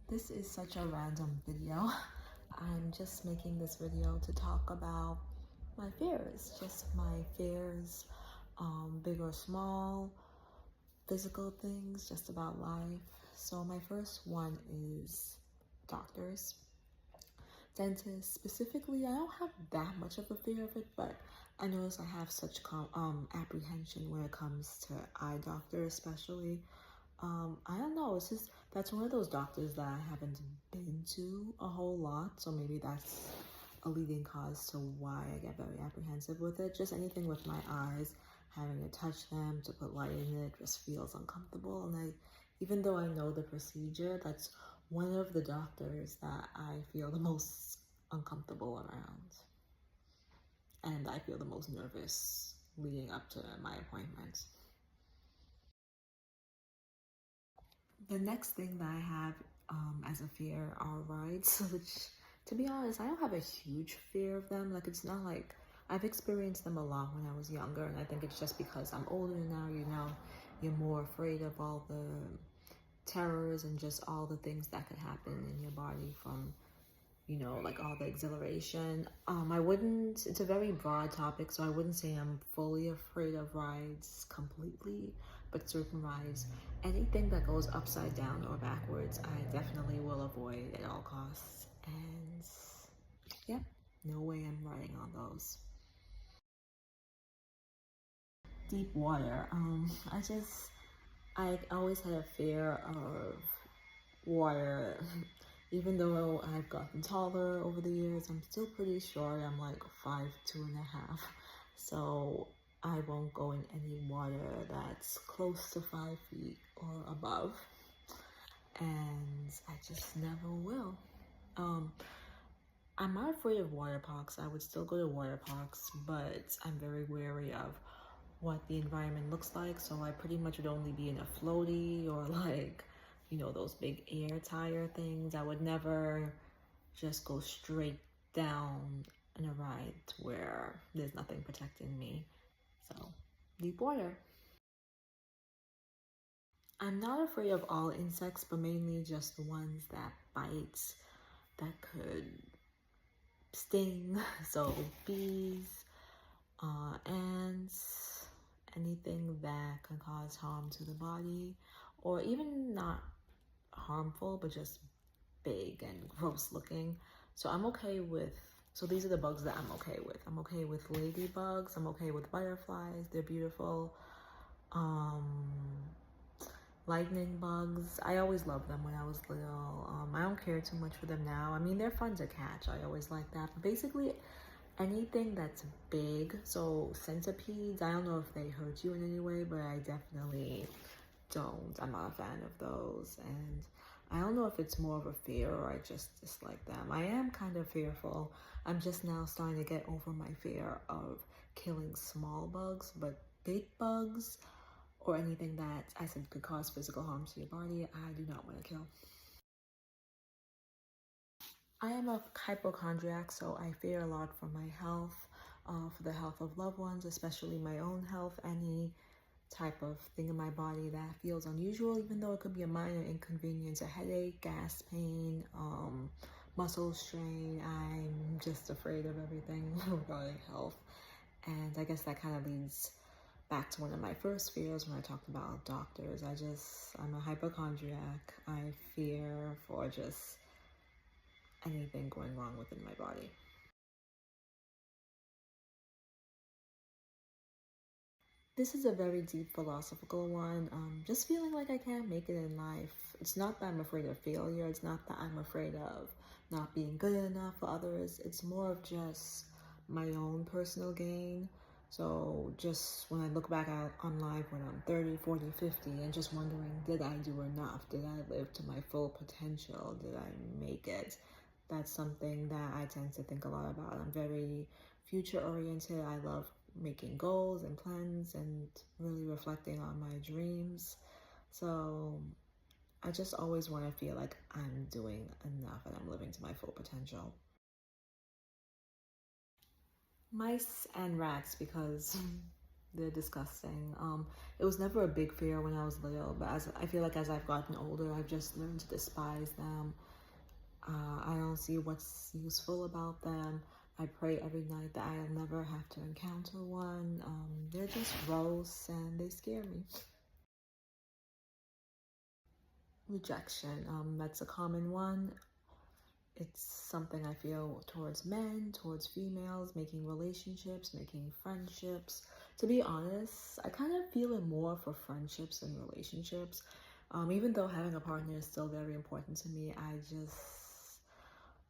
This is such a random video. I'm just making this video to talk about my fears, just my fears, big or small, physical things, just about life. So my first one is doctors, dentists. Specifically, I don't have that much of a fear of it, but I notice I have such apprehension when it comes to eye doctors, especially. I don't know, it's just, that's one of those doctors that I haven't been to a whole lot, so maybe that's a leading cause to why I get very apprehensive with it. Just anything with my eyes, having to touch them, to put light in it, just feels uncomfortable. And even though I know the procedure, that's one of the doctors that I feel the most uncomfortable around. And I feel the most nervous leading up to my appointment. The next thing that I have as a fear are rides, which, to be honest, I don't have a huge fear of them. Like, it's not like I've experienced them a lot when I was younger, and I think it's just because I'm older now, you're more afraid of all the terrors and just all the things that could happen in your body from, like all the exhilaration. It's a very broad topic, so I wouldn't say I'm fully afraid of rides completely, but certain rides, anything that goes upside down or backwards, I definitely will avoid at all costs. And yeah, no way I'm riding on those. Deep water. I always had a fear of water. Even though I've gotten taller over the years, I'm still pretty short. I'm like 5'2.5". So I won't go in any water that's close to 5 feet or above. And I just never will. I'm not afraid of water parks. I would still go to water parks, but I'm very wary of what the environment looks like. So I pretty much would only be in a floaty or like, those big air tire things. I would never just go straight down in a ride where there's nothing protecting me. So, deep water. I'm not afraid of all insects, but mainly just the ones that bite, that could sting. So bees, ants, anything that can cause harm to the body, or even not harmful, but just big and gross looking. So I'm okay with, so these are the bugs that I'm okay with. I'm okay with ladybugs. I'm okay with butterflies. They're beautiful. Lightning bugs. I always loved them when I was little. I don't care too much for them now. I mean, they're fun to catch. I always like that. But basically, anything that's big. So centipedes, I don't know if they hurt you in any way, but I definitely don't. I'm not a fan of those. And I don't know if it's more of a fear or I just dislike them. I am kind of fearful. I'm just now starting to get over my fear of killing small bugs, but big bugs or anything that I said could cause physical harm to your body, I do not want to kill. I am a hypochondriac, so I fear a lot for my health, for the health of loved ones, especially my own health. Any type of thing in my body that feels unusual, even though it could be a minor inconvenience, a headache, gas pain, muscle strain. I'm just afraid of everything regarding health. And I guess that kind of leads back to one of my first fears when I talked about doctors. I'm a hypochondriac. I fear for just anything going wrong within my body. This is a very deep philosophical one. Just feeling like I can't make it in life. It's not that I'm afraid of failure. It's not that I'm afraid of not being good enough for others. It's more of just my own personal gain. So just when I look back on life when I'm 30, 40, 50, and just wondering, did I do enough? Did I live to my full potential? Did I make it? That's something that I tend to think a lot about. I'm very future oriented. I love making goals and plans and really reflecting on my dreams. So I just always want to feel like I'm doing enough and I'm living to my full potential. Mice and rats, because They're disgusting. It was never a big fear when I was little, but I feel like as I've gotten older, I've just learned to despise them. I don't see what's useful about them. I pray every night that I'll never have to encounter one. They're just gross and they scare me. Rejection, that's a common one. It's something I feel towards men, towards females, making relationships, making friendships. To be honest, I kind of feel it more for friendships than relationships. Even though having a partner is still very important to me, I just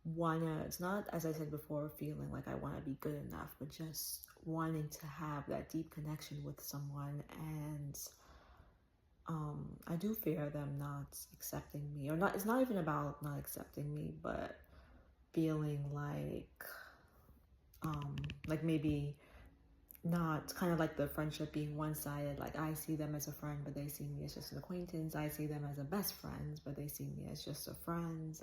wanna, it's not, as I said before, feeling like I wanna be good enough, but just wanting to have that deep connection with someone. And I do fear them not accepting me, or not. It's not even about not accepting me, but feeling like maybe not, kind of like the friendship being one-sided. Like I see them as a friend, but they see me as just an acquaintance. I see them as a best friend, but they see me as just a friend.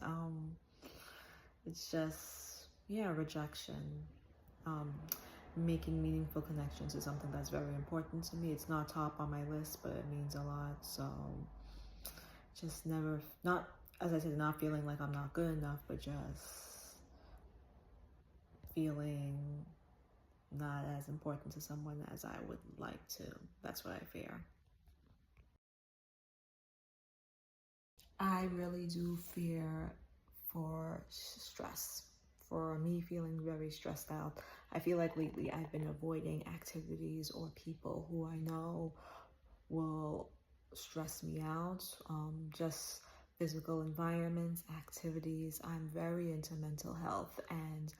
It's just, yeah, rejection. Making meaningful connections is something that's very important to me. It's not top on my list, but it means a lot. So just never, not, as I said, not feeling like I'm not good enough, but just feeling not as important to someone as I would like to. That's what I fear. I really do fear for stress, for me feeling very stressed out. I feel like lately I've been avoiding activities or people who I know will stress me out. Just physical environments, activities. I'm very into mental health, and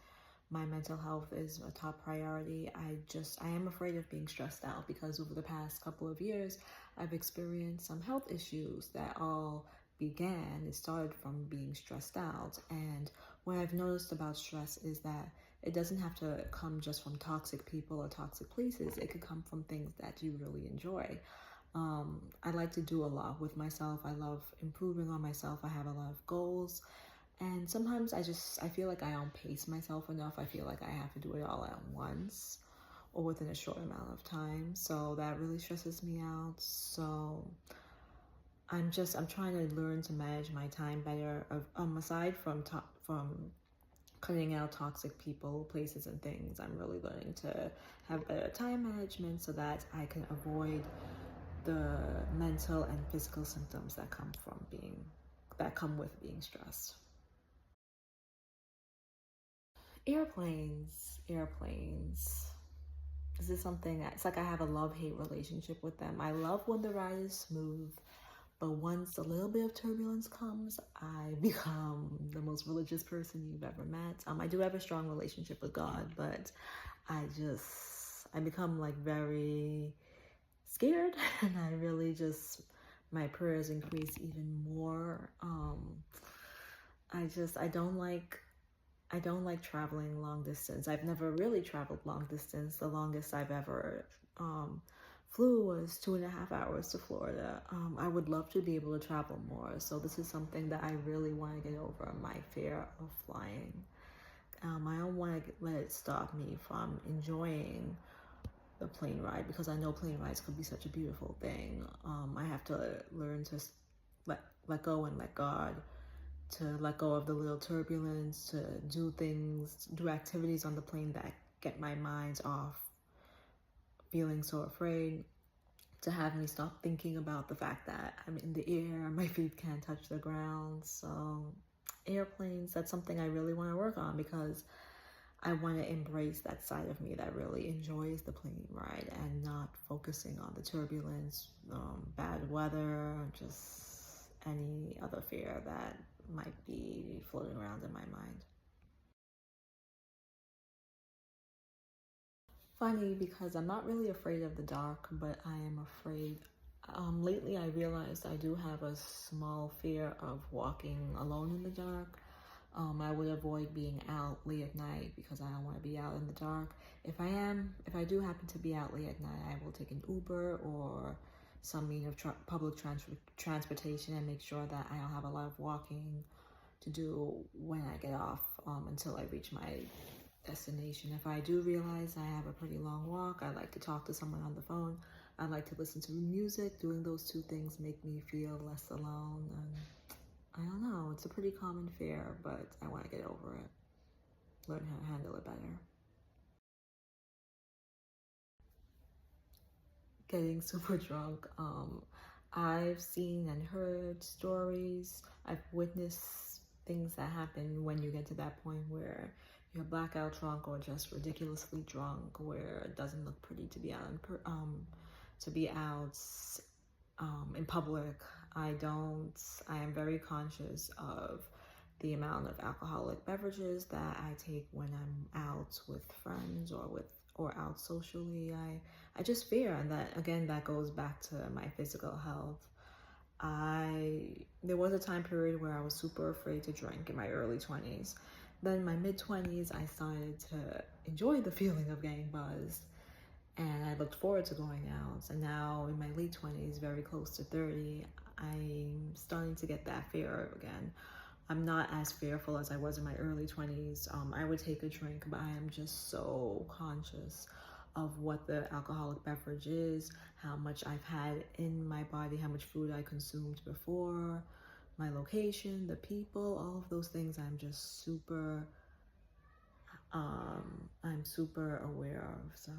my mental health is a top priority. I am afraid of being stressed out because over the past couple of years, I've experienced some health issues that all it started from being stressed out. And what I've noticed about stress is that it doesn't have to come just from toxic people or toxic places. It could come from things that you really enjoy. I like to do a lot with myself. I love improving on myself. I have a lot of goals. And sometimes I feel like I don't pace myself enough. I feel like I have to do it all at once or within a short amount of time. So that really stresses me out. So I'm trying to learn to manage my time better. Aside from cutting out toxic people, places, and things, I'm really learning to have better time management so that I can avoid the mental and physical symptoms that come with being stressed. Airplanes. This is something it's like I have a love-hate relationship with them. I love when the ride is smooth, but once a little bit of turbulence comes, I become the most religious person you've ever met. I do have a strong relationship with God, but I become like very scared, and I really just, my prayers increase even more. I don't like traveling long distance. I've never really traveled long distance. The longest I've ever flew was 2.5 hours to Florida. I would love to be able to travel more. So this is something that I really want to get over, my fear of flying. I don't want to let it stop me from enjoying the plane ride, because I know plane rides could be such a beautiful thing. I have to learn to let go and let God, to let go of the little turbulence, to do activities on the plane that get my mind off feeling so afraid, to have me stop thinking about the fact that I'm in the air, my feet can't touch the ground. So airplanes, that's something I really want to work on, because I want to embrace that side of me that really enjoys the plane ride and not focusing on the turbulence, bad weather, just any other fear that might be floating around in my mind. Funny, because I'm not really afraid of the dark, but I am afraid. Lately, I realized I do have a small fear of walking alone in the dark. I would avoid being out late at night because I don't want to be out in the dark. If I do happen to be out late at night, I will take an Uber or some means of public transportation and make sure that I don't have a lot of walking to do when I get off, until I reach my destination. If I do realize I have a pretty long walk, I like to talk to someone on the phone. I like to listen to music. Doing those two things make me feel less alone. And I don't know, it's a pretty common fear, but I want to get over it, learn how to handle it better. Getting super drunk. I've seen and heard stories. I've witnessed things that happen when you get to that point where you're blackout drunk or just ridiculously drunk, where it doesn't look pretty to be out in public. I don't. I am very conscious of the amount of alcoholic beverages that I take when I'm out with friends or out socially. I just fear, and that again that goes back to my physical health. There was a time period where I was super afraid to drink in my early 20s. Then in my mid 20s, I started to enjoy the feeling of getting buzzed, and I looked forward to going out. And now in my late 20s, very close to 30, I'm starting to get that fear again. I'm not as fearful as I was in my early 20s. I would take a drink, but I am just so conscious of what the alcoholic beverage is, how much I've had in my body, how much food I consumed before, my location, the people, all of those things I'm just super, I'm super aware of. So